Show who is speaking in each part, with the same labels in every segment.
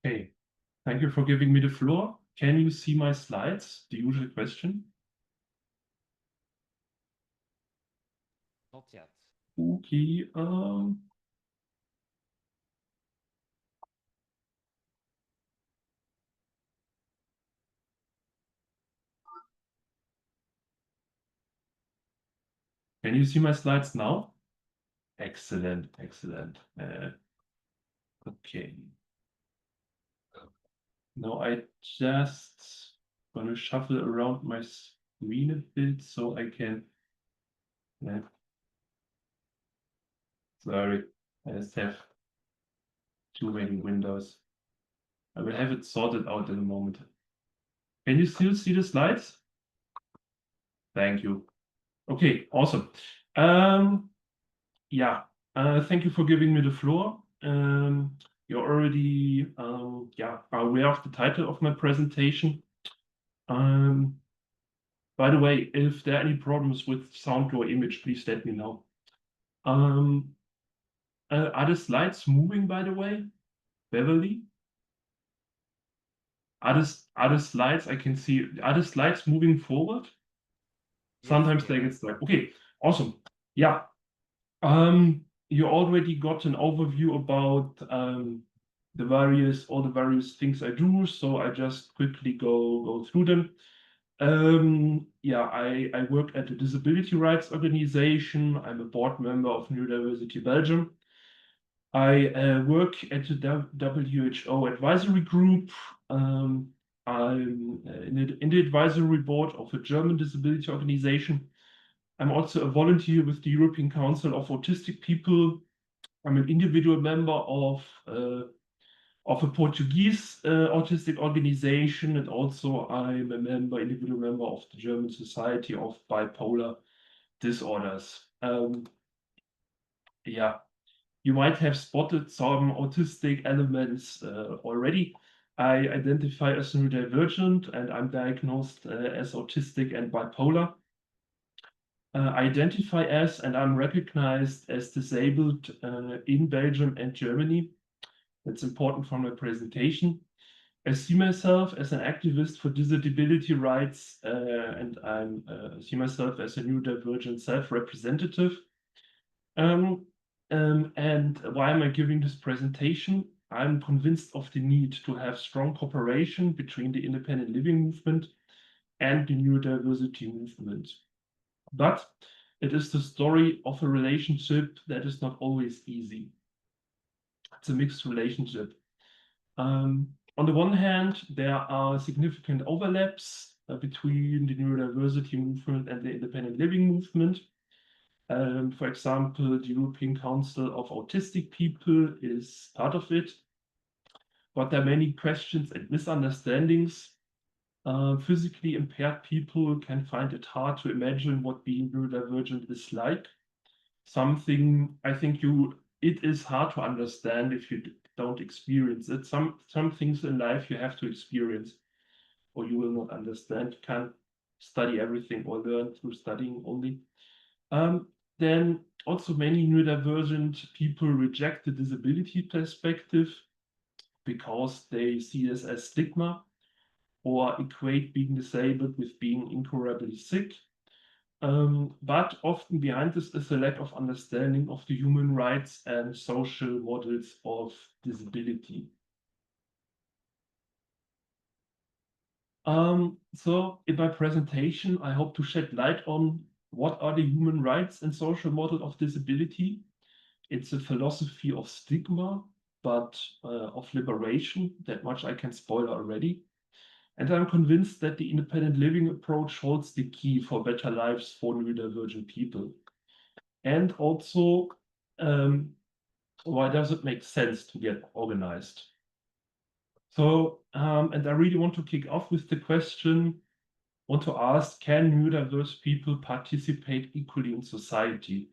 Speaker 1: Okay, thank you for giving me the floor. Can you see my slides? The usual question.
Speaker 2: Not yet.
Speaker 1: Okay, can you see my slides now? Excellent, excellent. Okay. Now I just gonna shuffle around my screen a bit so I can. Sorry, I just have too many windows. I will have it sorted out in a moment. Can you still see the slides? Thank you. Okay, awesome. Yeah, thank you for giving me the floor. You're already aware of the title of my presentation. By the way, if there are any problems with sound or image, please let me know. Are the slides moving, by the way? Beverly? Are the slides I can see, are the slides moving forward? Sometimes they get stuck. Okay, awesome. Yeah. You already got an overview about all the various things I do, so I just quickly go through them. I work at a disability rights organization. I'm a board member of Neurodiversity Belgium. I work at the WHO advisory group. I'm in the advisory board of a German disability organization. I'm also a volunteer with the European Council of Autistic People. I'm an individual member of a Portuguese autistic organization, and also I'm a individual member of the German Society of Bipolar Disorders. You might have spotted some autistic elements already. I identify as neurodivergent, and I'm diagnosed as autistic and bipolar. I identify as and I'm recognized as disabled in Belgium and Germany. That's important for my presentation. I see myself as an activist for disability rights, and I see myself as a neurodivergent self-representative. And why am I giving this presentation? I'm convinced of the need to have strong cooperation between the independent living movement and the neurodiversity movement. But it is the story of a relationship that is not always easy. It's a mixed relationship. On the one hand, there are significant overlaps between the neurodiversity movement and the independent living movement. For example, the European Council of Autistic People is part of it. But there are many questions and misunderstandings. Physically impaired people can find it hard to imagine what being neurodivergent is like. Something I think it is hard to understand if you don't experience it. Some things in life you have to experience, or you will not understand. You can't study everything or learn through studying only. Then also many neurodivergent people reject the disability perspective because they see this as stigma or equate being disabled with being incurably sick. But often behind this is a lack of understanding of the human rights and social models of disability. So in my presentation, I hope to shed light on what are the human rights and social model of disability. It's a philosophy of stigma, but of liberation. That much I can spoil already. And I'm convinced that the independent living approach holds the key for better lives for neurodivergent people. And also, why does it make sense to get organized? So, and I really want to kick off with the question, want to ask, can neurodiverse people participate equally in society?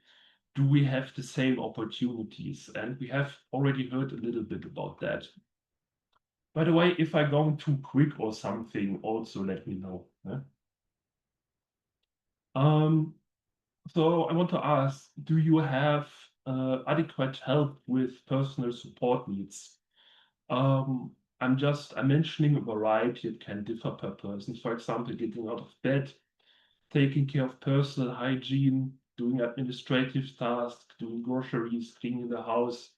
Speaker 1: Do we have the same opportunities? And we have already heard a little bit about that. By the way, if I'm going too quick or something, also let me know. So I want to ask, do you have adequate help with personal support needs? I'm mentioning a variety. It can differ per person. For example, getting out of bed, taking care of personal hygiene, doing administrative tasks, doing groceries, cleaning the house,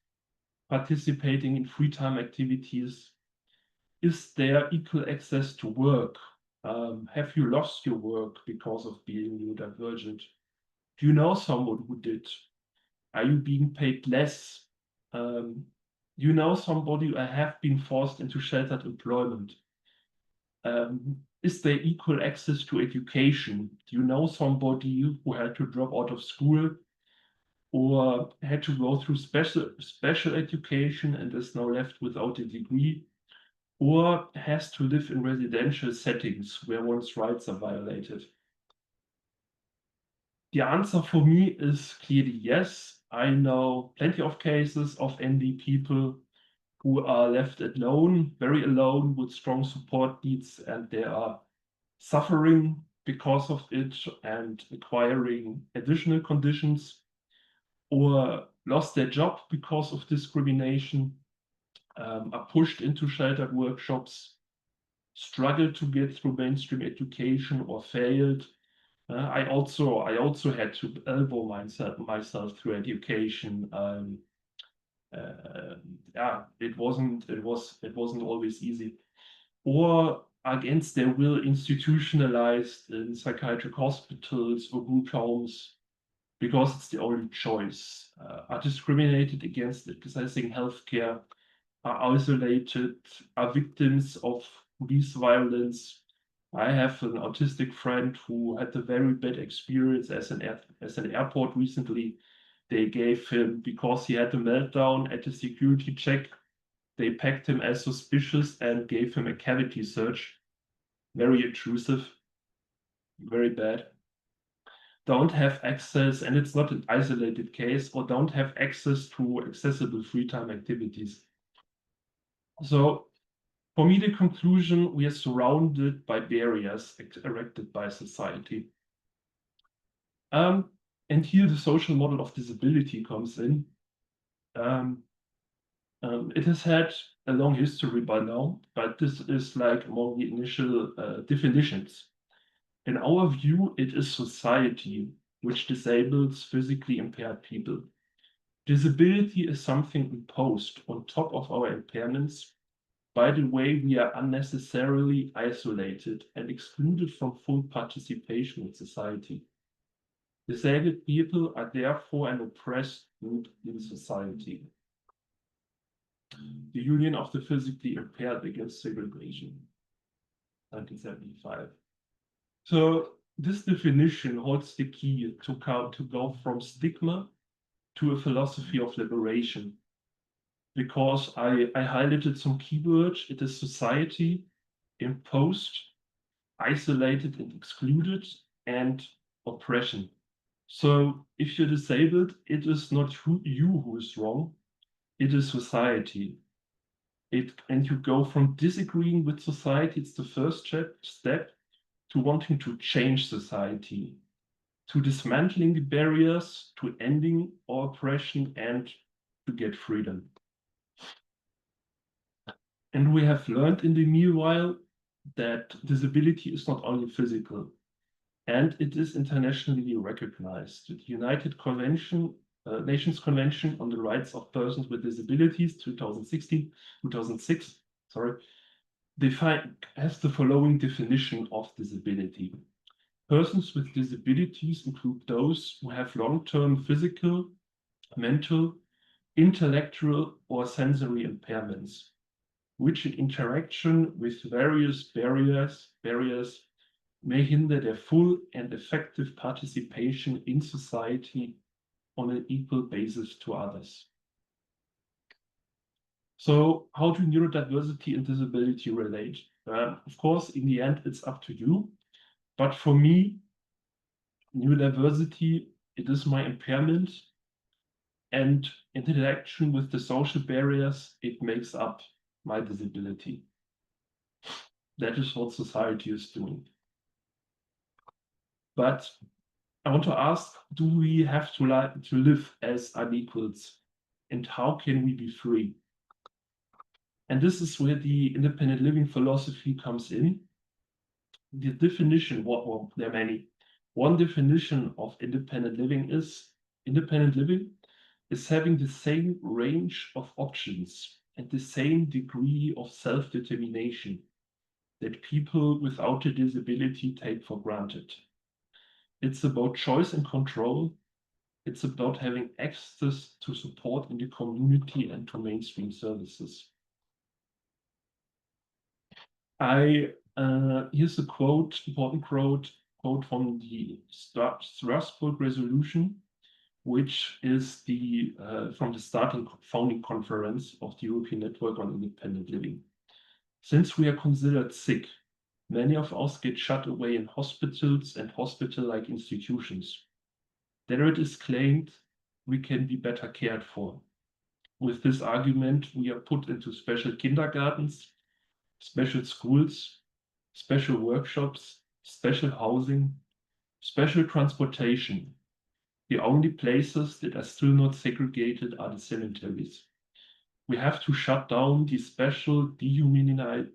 Speaker 1: participating in free time activities. Is there equal access to work? Have you lost your work because of being neurodivergent? Do you know someone who did? Are you being paid less? Do you know somebody who have been forced into sheltered employment? Is there equal access to education? Do you know somebody who had to drop out of school or had to go through special education and is now left without a degree, or has to live in residential settings where one's rights are violated? The answer for me is clearly yes. I know plenty of cases of ND people who are left alone, very alone, with strong support needs, and they are suffering because of it and acquiring additional conditions, or lost their job because of discrimination, are pushed into sheltered workshops, struggle to get through mainstream education or failed. I also had to elbow myself through education. Yeah, it wasn't always easy. Or against their will, institutionalized in psychiatric hospitals or group homes because it's the only choice. Are discriminated against accessing healthcare, are isolated, are victims of police violence. I have an autistic friend who had a very bad experience as an airport recently. They gave him, because he had a meltdown at a security check, they pegged him as suspicious and gave him a cavity search. Very intrusive, very bad. Don't have access, and it's not an isolated case, or don't have access to accessible free time activities. So for me, the conclusion, we are surrounded by barriers erected by society. And here the social model of disability comes in. It has had a long history by now, but this is like among the initial definitions. In our view, it is society which disables physically impaired people. Disability is something imposed on top of our impairments by the way we are unnecessarily isolated and excluded from full participation in society. Disabled people are therefore an oppressed group in society. The Union of the Physically Impaired Against Segregation, 1975. So this definition holds the key to go from stigma to a philosophy of liberation. Because I highlighted some keywords. It is society, imposed, isolated and excluded, and oppression. So if you're disabled, it is not you who is wrong, it is society. And you go from disagreeing with society, it's the first step, to wanting to change society, to dismantling the barriers, to ending all oppression, and to get freedom. And we have learned in the meanwhile that disability is not only physical, and it is internationally recognized. The United Nations Convention on the Rights of Persons with Disabilities, 2006, has the following definition of disability. Persons with disabilities include those who have long-term physical, mental, intellectual, or sensory impairments, which in interaction with various barriers may hinder their full and effective participation in society on an equal basis to others. So how do neurodiversity and disability relate? Of course, in the end, it's up to you. But for me, neurodiversity, it is my impairment, and interaction with the social barriers, it makes up my disability. That is what society is doing. But I want to ask, do we have to live as unequals? And how can we be free? And this is where the independent living philosophy comes in. The definition, well, there are many. One definition of independent living is having the same range of options and the same degree of self-determination that people without a disability take for granted. It's about choice and control. It's about having access to support in the community and to mainstream services. Here's a quote, important quote from the Strasbourg Resolution, which is from the founding conference of the European Network on Independent Living. Since we are considered sick, many of us get shut away in hospitals and hospital-like institutions. There it is claimed we can be better cared for. With this argument, we are put into special kindergartens, special schools, special workshops, special housing, special transportation. The only places that are still not segregated are the cemeteries. We have to shut down the special dehumanizing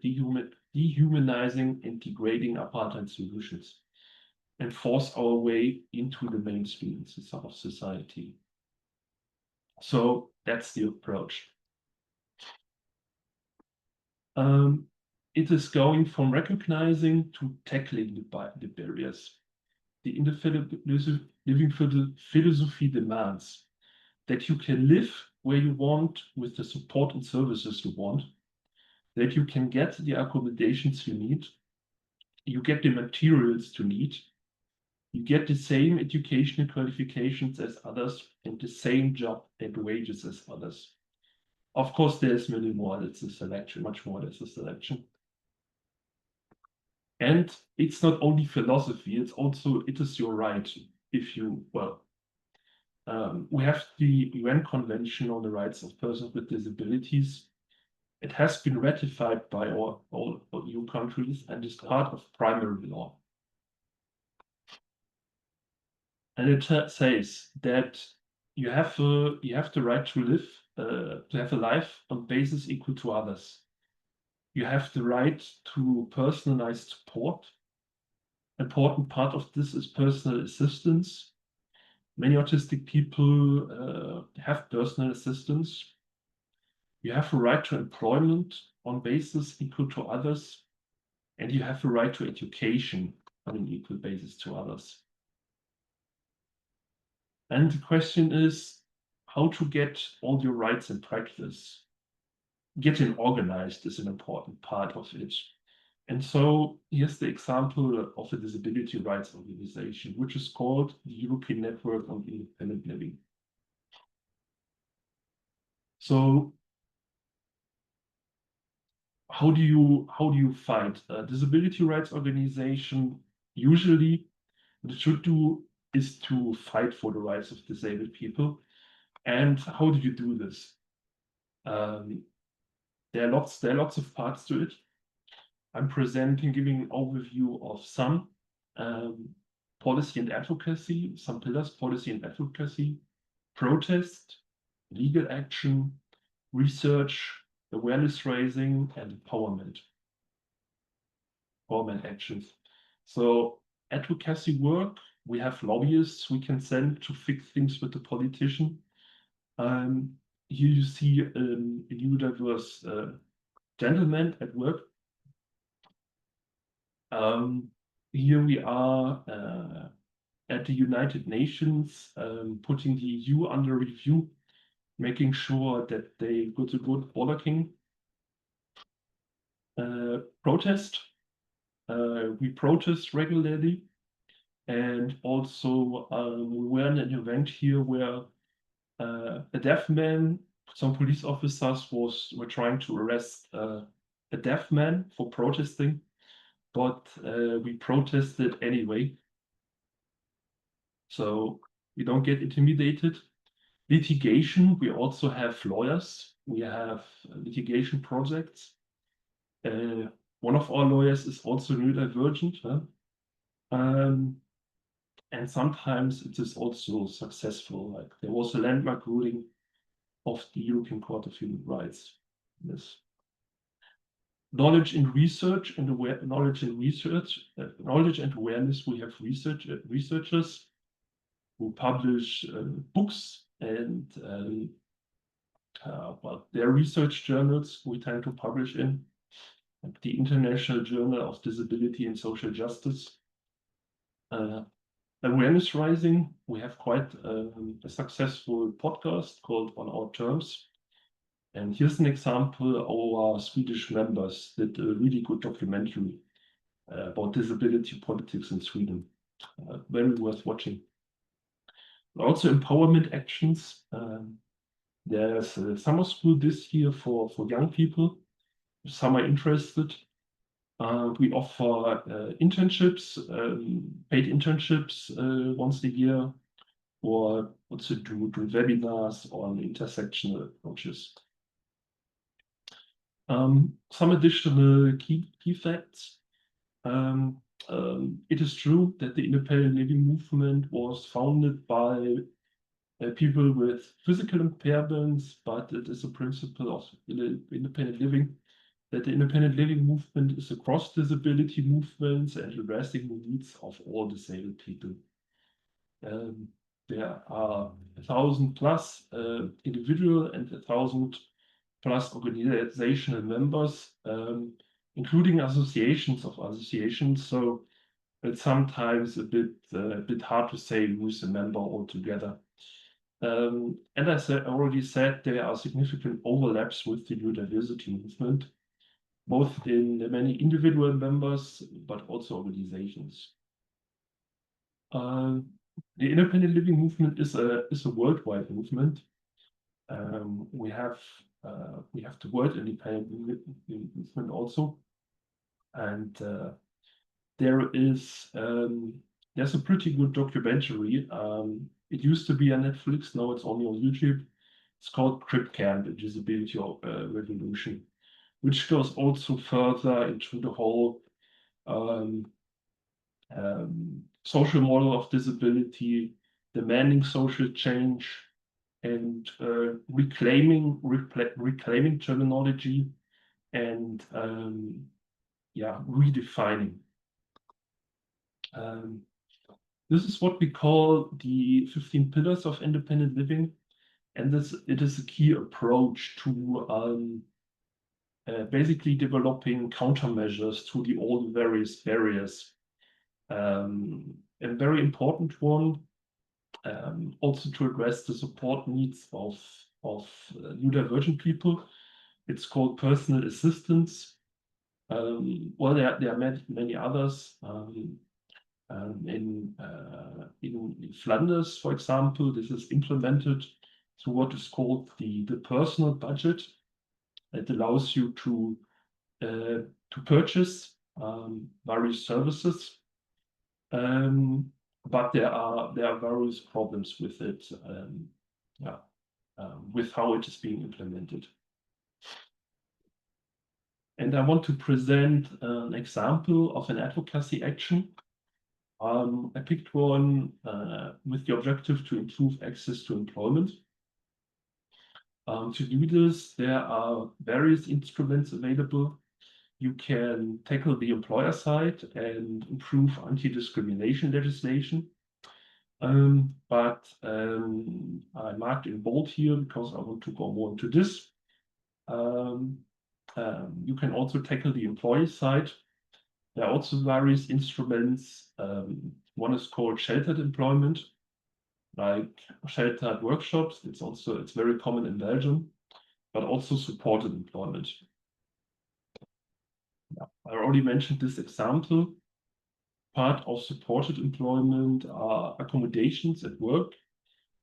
Speaker 1: and degrading apartheid solutions and force our way into the mainstream of society. So that's the approach. It is going from recognizing to tackling the barriers. The independent living philosophy demands that you can live where you want with the support and services you want, that you can get the accommodations you need, you get the materials you need, you get the same educational qualifications as others and the same job and wages as others. Of course, there's many more. That's a selection, much more. There's a selection. And it's not only philosophy, it is your right. We have the UN Convention on the Rights of Persons with Disabilities. It has been ratified by all EU countries and is part of primary law. And it says that you have the right to live, to have a life on basis equal to others. You have the right to personalized support. Important part of this is personal assistance. Many autistic people have personal assistance. You have a right to employment on basis equal to others. And you have a right to education on an equal basis to others. And the question is how to get all your rights in practice. Getting organized is an important part of it. And so here's the example of a disability rights organization, which is called the European Network on Independent Living. So how do you fight a disability rights organization? Usually what it should do is to fight for the rights of disabled people. And how do you do this? There are lots of parts to it. I'm giving an overview of some policy and advocacy, some pillars, policy and advocacy, protest, legal action, research, awareness raising, and empowerment actions. So advocacy work, we have lobbyists we can send to fix things with the politician. Here you see a neurodiverse gentleman at work. Here we are at the United Nations, putting the EU under review, making sure that they go to good bollocking. Protest. We protest regularly. And also we were in an event here where a deaf man, some police officers were trying to arrest a deaf man for protesting, but we protested anyway. So we don't get intimidated. Litigation, we also have lawyers. We have litigation projects. One of our lawyers is also neurodivergent. And sometimes it is also successful. Like there was a landmark ruling of the European Court of Human Rights. Yes. Knowledge and research and knowledge and awareness. We have researchers who publish books and their research journals we tend to publish in the International Journal of Disability and Social Justice. Awareness raising. We have quite a successful podcast called On Our Terms. And here's an example. Our Swedish members did a really good documentary about disability politics in Sweden. Very worth watching. Also empowerment actions. There's a summer school this year for young people. Some are interested. We offer internships, paid internships once a year, or also do webinars on intersectional approaches. Some additional key facts. It is true that the independent living movement was founded by people with physical impairments, but it is a principle of independent living that the independent living movement is a cross-disability movement and addressing the needs of all disabled people. There are 1,000+ individual and 1,000+ organizational members, including associations of associations. So it's sometimes a bit hard to say who's a member altogether. And as I already said, there are significant overlaps with the neurodiversity movement, both in the many individual members, but also organizations. The independent living movement is a worldwide movement. We have the World Independent Movement also, and there's a pretty good documentary. It used to be on Netflix, now it's only on YouTube. It's called Crip Camp, the Disability Revolution, which goes also further into the whole social model of disability, demanding social change, and reclaiming terminology, and redefining. This is what we call the 15 pillars of independent living, and it is a key approach to basically developing countermeasures to all the various barriers. A very important one, also to address the support needs of neurodivergent people. It's called personal assistance. Well, there are many others. In Flanders, for example, this is implemented through what is called the personal budget. It allows you to purchase various services, but there are various problems with it, with how it is being implemented. And I want to present an example of an advocacy action. I picked one with the objective to improve access to employment. To do this, there are various instruments available. You can tackle the employer side and improve anti-discrimination legislation. But I marked in bold here because I want to go more into this. You can also tackle the employee side. There are also various instruments. One is called sheltered employment, like sheltered workshops. It's very common in Belgium, but also supported employment. I already mentioned this example. Part of supported employment are accommodations at work,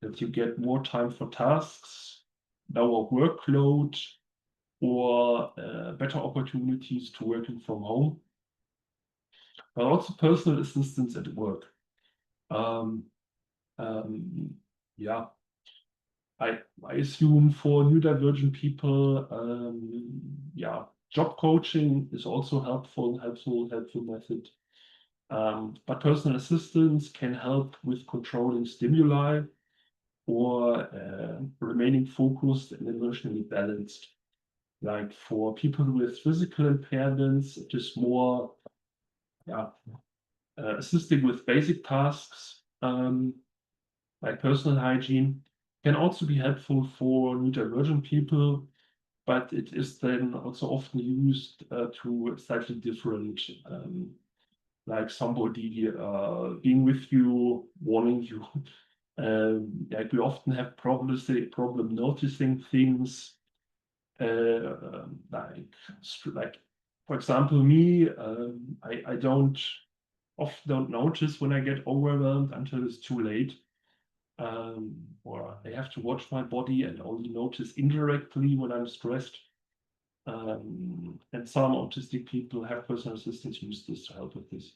Speaker 1: that you get more time for tasks, lower workload, or better opportunities to working from home, but also personal assistance at work. I assume for neurodivergent people, job coaching is also helpful method. But personal assistance can help with controlling stimuli or remaining focused and emotionally balanced. Like for people with physical impairments, it is more assisting with basic tasks like personal hygiene. Can also be helpful for neurodivergent people, but it is then also often used to slightly different, like somebody being with you, warning you. Like we often have problem noticing things, like for example, me, I often don't notice when I get overwhelmed until it's too late. Or I have to watch my body and only notice indirectly when I'm stressed. And some autistic people have personal assistants use this to help with this.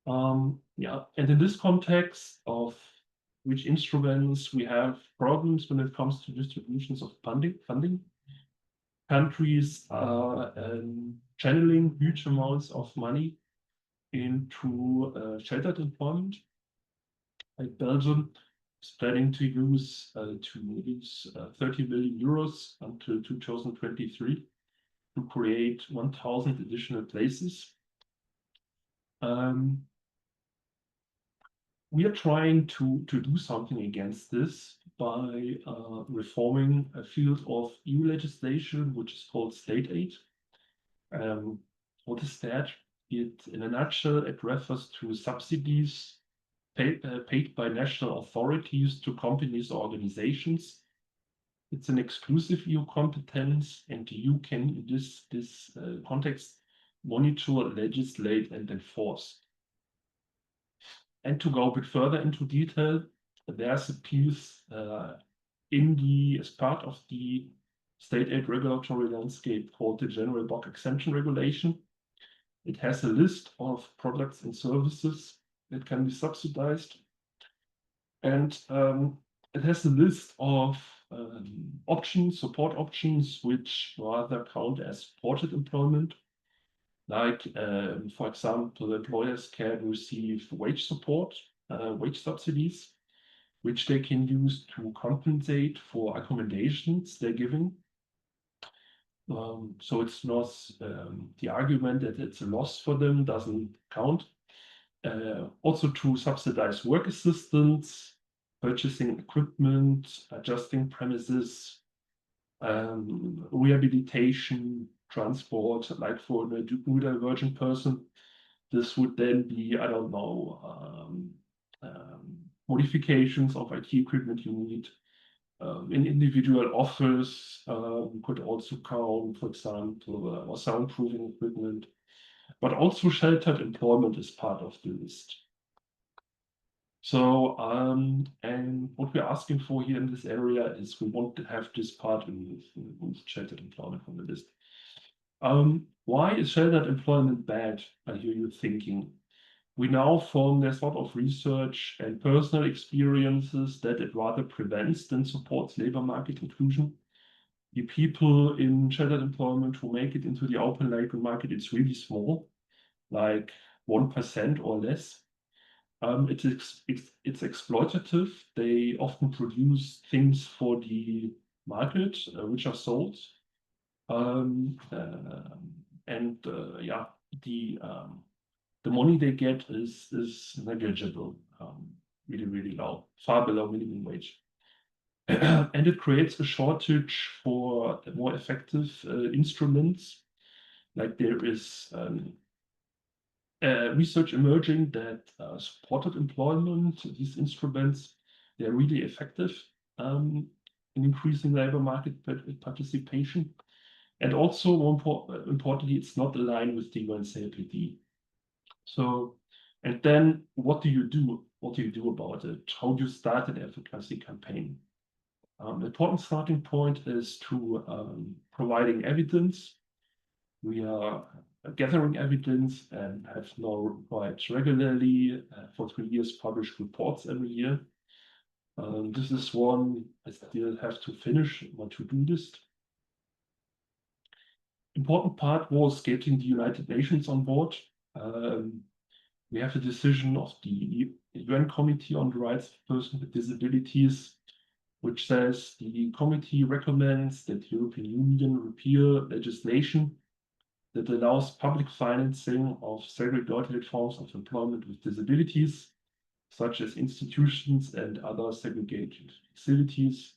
Speaker 1: Yeah, and in this context of which instruments we have problems when it comes to distributions of funding. Countries are channeling huge amounts of money into sheltered employment. Like Belgium is planning to use 30 million euros until 2023 to create 1,000 additional places. We are trying to do something against this by reforming a field of EU legislation, which is called state aid. What is that? In a nutshell, it refers to subsidies paid by national authorities to companies or organizations. It's an exclusive EU competence, and the EU can, in this context, monitor, legislate, and enforce. And to go a bit further into detail, there's a piece as part of the state aid regulatory landscape called the General Bulk Exemption Regulation. It has a list of products and services that can be subsidized. And it has a list of support options, which rather count as supported employment. Like, for example, employers can receive wage support, wage subsidies, which they can use to compensate for accommodations they're giving. So it's not the argument that it's a loss for them doesn't count. Also to subsidize work assistance, purchasing equipment, adjusting premises, rehabilitation, transport, like for a neurodivergent person. This would then be, I don't know, modifications of IT equipment you need. An individual office could also count, for example, or soundproofing equipment. But also sheltered employment is part of the list. So, and what we're asking for here in this area is we want to have this part in sheltered employment on the list. Why is sheltered employment bad? I hear you thinking. We now found there's a lot of research and personal experiences that it rather prevents than supports labor market inclusion. The people in sheltered employment who make it into the open labor market, it's really small, like 1% or less. It's exploitative. They often produce things for the market, which are sold. Yeah, the money they get is negligible, really, really low, far below minimum wage. And it creates a shortage for more effective instruments. Like there is research emerging that supported employment, these instruments, they're really effective in increasing labor market participation. And also, more importantly, it's not aligned with the UNCLPD. So, and then what do you do? What do you do about it? How do you start an advocacy campaign? An important starting point is to providing evidence. We are gathering evidence and have now quite regularly for 3 years published reports every year. This is one I still have to finish my to-do list. Important part was getting the United Nations on board. We have a decision of the UN Committee on the Rights of Persons with Disabilities which says the committee recommends that the European Union repeal legislation that allows public financing of segregated forms of employment with disabilities, such as institutions and other segregated facilities,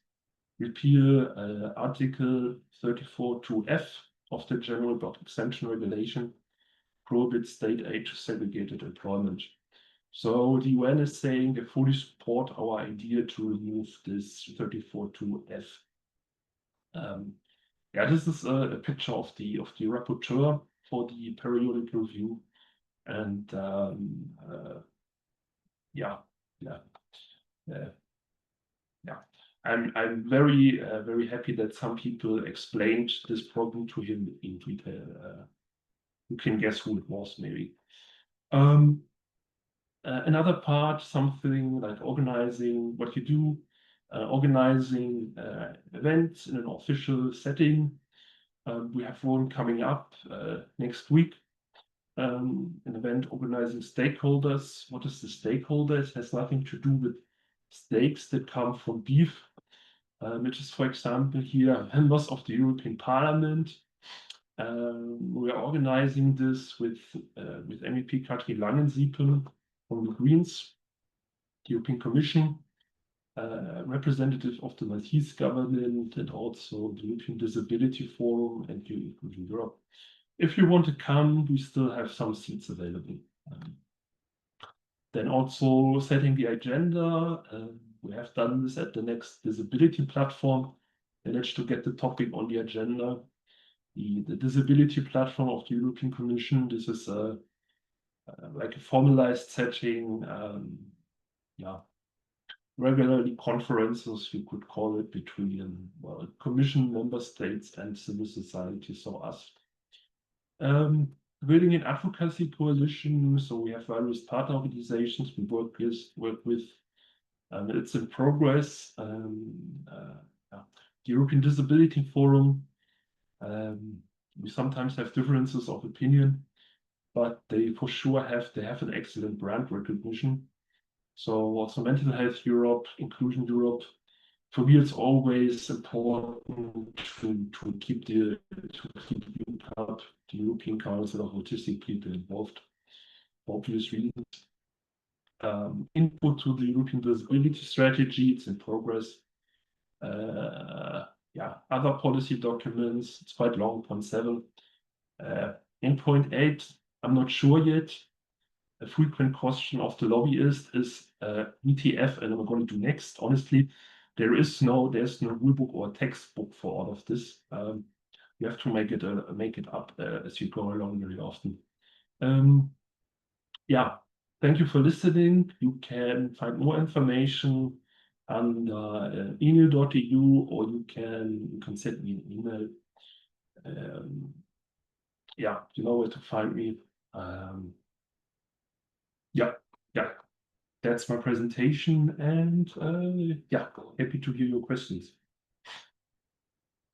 Speaker 1: repeal Article 34(2)(f) of the General Block Exemption Regulation, prohibits state aid to segregated employment. So the UN is saying they fully support our idea to remove this 34(2)(f). Yeah, this is a picture of the rapporteur for the periodic review, and yeah. I'm very very happy that some people explained this problem to him in detail. You can guess who it was, maybe. Another part, something like organizing what you do, organizing events in an official setting. We have one coming up next week. An event organizing stakeholders. What is the stakeholder? It has nothing to do with steaks that come from beef, which is, for example, here members of the European Parliament. We are organizing this with MEP Katrin Langensiepel from the Greens, the European Commission, representative of the Maltese government, and also the European Disability Forum and Inclusion Europe. If you want to come, we still have some seats available. Then also setting the agenda. We have done this at the next disability platform. Managed to get the topic on the agenda. The disability platform of the European Commission. This is like a formalized setting. Yeah, regularly conferences, you could call it, between Commission, member states, and civil society, so us. Building an advocacy coalition, so we have various partner organizations we work with. It's in progress. The European Disability Forum. We sometimes have differences of opinion, but they for sure have an excellent brand recognition. So also Mental Health Europe, Inclusion Europe. For me, it's always important to keep the European Council of Autistic People involved, for obvious reasons. Input to the European Disability Strategy, it's in progress. Yeah, other policy documents, it's quite long, point 7. In point 8, I'm not sure yet. A frequent question of the lobbyist is ETF, and I'm going to do next. Honestly, there's no rulebook or textbook for all of this. You have to make it up as you go along very often. Yeah, thank you for listening. You can find more information on enil.eu, or you can send me an email. Yeah, you know where to find me. Yeah, that's my presentation, and yeah, happy to hear your questions.